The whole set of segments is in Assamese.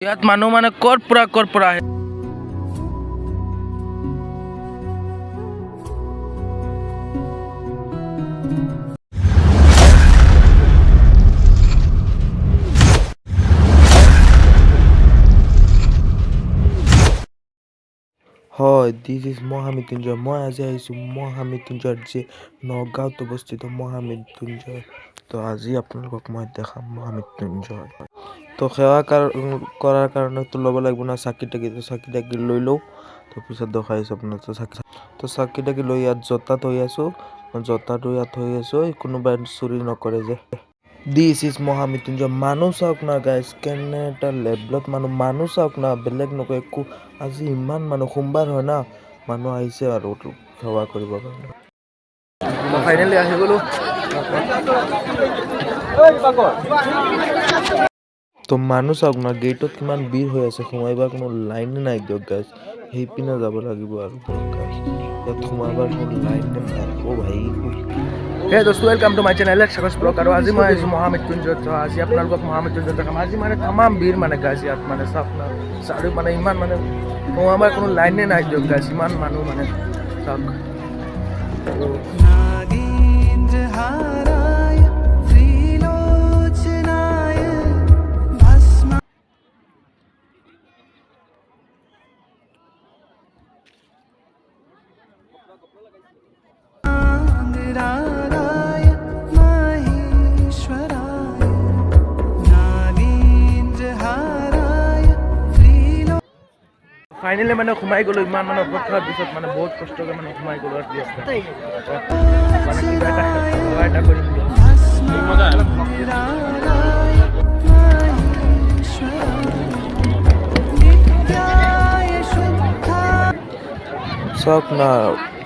ইয়াত মানুহ মানে কৰ পৰা আহে। হয়, দিছ ইজ মহামৃত্যুঞ্জয়। মই আজি আহিছোঁ মহামৃত্যুঞ্জয়ত যে নগাঁৱত অৱস্থিত মহামৃত্যুঞ্জয়। তো আজি আপোনালোকক মই দেখাম মহামৃত্যুঞ্জয়। তো সেৱা কৰাৰ কাৰণেতো ল'ব লাগিব না চাকি তাকি লৈ লওঁ। তো পিছত দেখাইছোঁ আপোনাক তো চাকি তাকি লৈ ইয়াত জোতা থৈ আছোঁ। জোতাটো ইয়াত থৈ আছোঁ, কোনোবাই চুৰি নকৰে যে। This is Mahamrityunjaya. মানুহ চাওক না গাইজ, কেনে এটা লেভেলত মানুহ চাওক না, বেলেগ নকয় একো। আজি ইমান মানুহ, সোমবাৰ হয় না, মানুহ আহিছে আৰু সেৱা কৰিবৰ কাৰণে। ফাইনেলি আহি গ'লো। তো মানুহ চাওক না, গেটত কিমান ভিৰ হৈ আছে, সোমাইবা কোনো লাইনে নাই দিয়ক গাইজ। সেইপিনে যাব লাগিব আৰু ইয়াত সোমাবাৰ কোনো লাইনে নাই। অ' ভাই হে দোস্ত, ৱেলকাম টু মাই চেনেল সাগজ ব্লগ। আৰু আজি মই আহিছোঁ মহামৃত্যুঞ্জয়ত। আজি আপোনালোকক মহামৃত্যুঞ্জয়ত দেখাম। আজি মানে তামাম ভিৰ মানে গাইজ, ইয়াত মানে চাওক না, চাৰি মানে ইমান মানে সোমাবাৰ কোনো লাইনে নাই দিয়ক গাইজ, ইমান মানুহ মানে চাওক। ফাইনেলি মানে সোমাই গ'লো, ইমান মানে অপেক্ষাৰ পিছত মানে বহুত কষ্টকৈ মানে সোমাই গ'লো আৰু মানে কিবা এটা কৰিম চাওক না,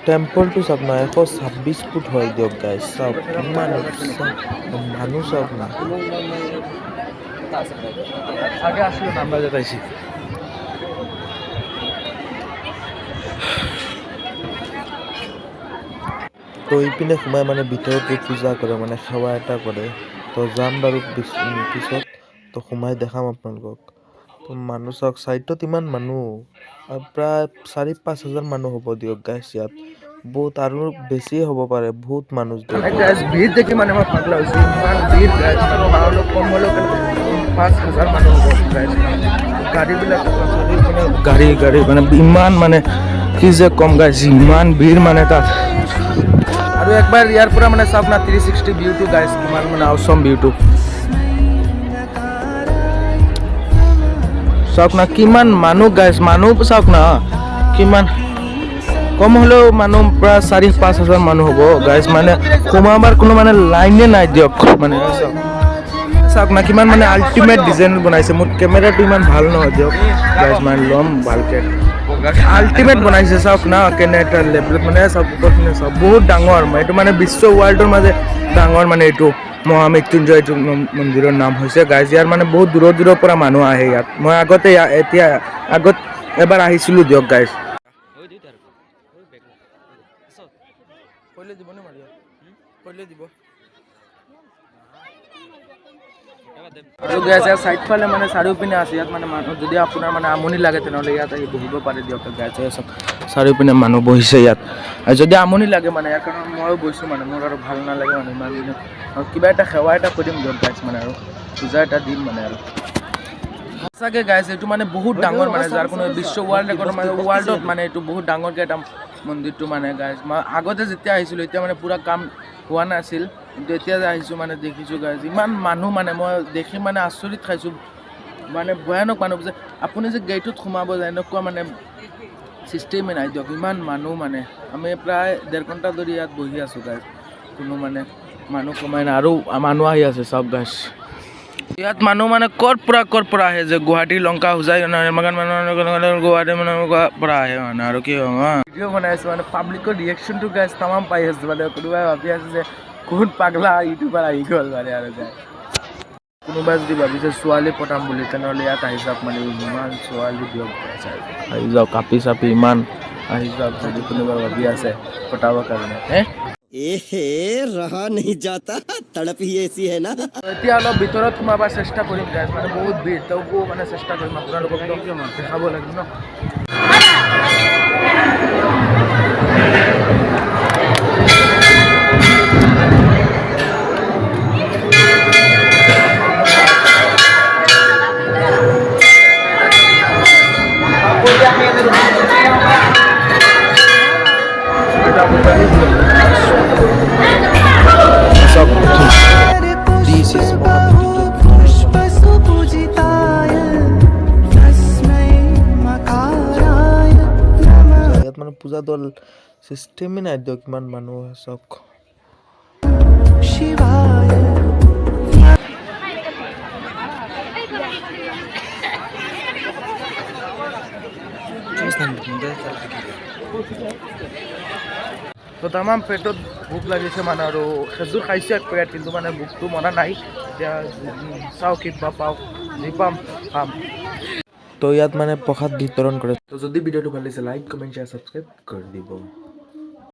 টেম্পলটো চাওক না, 126 ফুট হয় দিয়ক গাইজ। চাওক ইমান মানুহ চাওক না। আগে আসলে নাম্বার যেটাইছি। তো এইপিনে সোমাই মানে ভিতৰত পূজা কৰে, মানে সেৱা এটা কৰে। তো যাম বাৰু পিছত, তো সোমাই দেখাম আপোনালোকক। তো মানুহ চাওক, চাইডত ইমান মানুহ, প্ৰায় 4-5 হাজাৰ মানুহ হ'ব দিয়ক গাইজ ইয়াত। বহুত আৰু বেছিয়ে হ'ব পাৰে, বহুত মানুহ দিয়ক। ভিৰ দেখি মানে মই পাগলা হৈছোঁ, ইমান ভিৰ গাইজ, মানুহ কম হ'লেও 5,000 মানুহ হ'ব গাইজ। গাড়ীবিলাক গাড়ী মানে ইমান মানে কি যে কম গাইজ, ইমান ভিৰ মানে তাত। আৰু একবাৰ ইয়াৰ পৰা মানে চাওক না 360 ভিউটো গাইজ, কিমান মানে অসম ভিউটো চাওক না, কিমান মানুহ গাইজ, মানুহ চাওক না কিমান। কম হ'লেও মানুহ প্ৰায় 4-5 হাজাৰ মানুহ হ'ব গাইজ। মানে সোমাবাৰ কোনো মানে লাইনে নাই দিয়ক। মানে চাওক না কিমান মানে আল্টিমেট ডিজাইন বনাইছে। মোৰ কেমেৰাটো ইমান ভাল নহয় দিয়ক গাইজ, মানে ল'ম ভালকৈ। আল্টিমেট বনাইছে চাওক না, কেনে এটা লেভেলত মানে চাওক, ওপৰখিনি চাওক, বহুত ডাঙৰ। এইটো মানে বিশ্ব ৱৰ্ল্ডৰ মাজে ডাঙৰ মানে এইটো মহামৃত্যুঞ্জয় এইটো মন্দিৰৰ নাম হৈছে গাইজ। ইয়াৰ মানে বহুত দূৰৰ পৰা মানুহ আহে ইয়াত। মই আগত এবাৰ আহিছিলোঁ দিয়ক গাইজ। আৰু গাইজ ইয়াৰ চাইড ফালে মানে চাৰিওপিনে আছে, ইয়াত মানে মানুহ যদি আপোনাৰ মানে আমনি লাগে তেনেহ'লে ইয়াত আহি বহিব পাৰে দিয়ক গাইজ। চব চাৰিওপিনে মানুহ বহিছে ইয়াত, আৰু যদি আমনি লাগে মানে ইয়াৰ কাৰণে ময়ো গৈছোঁ মানে, মোৰ আৰু ভাল নালাগে মানে ইমান দিনে। আৰু কিবা এটা সেৱা এটা কৰিম দিয়ক গাইজ, মানে আৰু পূজা এটা দিম মানে। আৰু সঁচাকৈ গাইজ এইটো মানে বহুত ডাঙৰ মানে, যাৰ কোনো বিশ্ব ৱৰ্ল্ডত মানে এইটো বহুত ডাঙৰকৈ এটা মন্দিৰটো মানে গাইজ। মই আগতে যেতিয়া আহিছিলোঁ এতিয়া মানে পূৰা কাম হোৱা নাছিল, কিন্তু এতিয়া যে আহিছোঁ মানে দেখিছোঁ গাইজ, ইমান মানুহ মানে মই দেখি মানে আচৰিত খাইছোঁ। মানে ভয়ানক মানুহ যে আপুনি যে গেটত সোমাব যায় এনেকুৱা মানে চিষ্টেমে নাই দিয়ক, ইমান মানুহ মানে। আমি প্ৰায় 1.5 ঘণ্টা ধৰি ইয়াত বহি আছোঁ গাইজ, কোনো মানে মানুহ কমাই নাই। আৰু মানুহ আহি আছে চাওক গাইজ, ইয়াত মানুহ মানে ক'ৰ পৰা আহে যে গুৱাহাটী লংকা হোজাই গুৱাহাটী মানুহৰ পৰা আহে মানে। আৰু কি হ'ব ভিডিঅ' বনাই আছোঁ মানে, পাব্লিকৰ ৰিয়েকশ্যনটো গাইজ তামাম পাই আছোঁ মানে। কোনোবাই ভাবি আছে যে কোন পাগলা ইউটিউবাৰ আহি গ'ল মানে। আৰু গাইজ কোনোবাই যদি ভাবিছে ছোৱালী পটাম বুলি তেনেহ'লে ইয়াত আহি যাওক, মানে ইমান ছোৱালী দিয়ক আহি যাওক, কাপি চাপি ইমান আহি যাওক যদি কোনোবাই ভাবি আছে পটাবৰ কাৰণে। एहे रहा नहीं जाता तड़प ही ऐसी है ना এতিয়া অলপ ভিতৰত সোমাবৰ চেষ্টা কৰিম গাইজ মানে বহুত ভিৰ তবু মানে চেষ্টা কৰিম আপোনালোকক দেখাব লাগিব ন This is Mohammed. ইয়াত মানে পূজা দল চিষ্টেমেই নাই দিয়ক কিমান মানুহ চাওক তো তামাম পেটত ভোক লাগিছে মানে আৰু খেজুৰ খাইছে এক পেকেট কিন্তু মানে ভোকটো মৰা নাই এতিয়া চাওঁ কিবা পাওঁ যি পাম খাম তো ইয়াত মানে প্ৰসাদ বিতৰণ কৰে তো যদি ভিডিঅ'টো ভাল লাগিছে লাইক কমেণ্ট শ্বেয়াৰ ছাবস্ক্ৰাইব কৰি দিব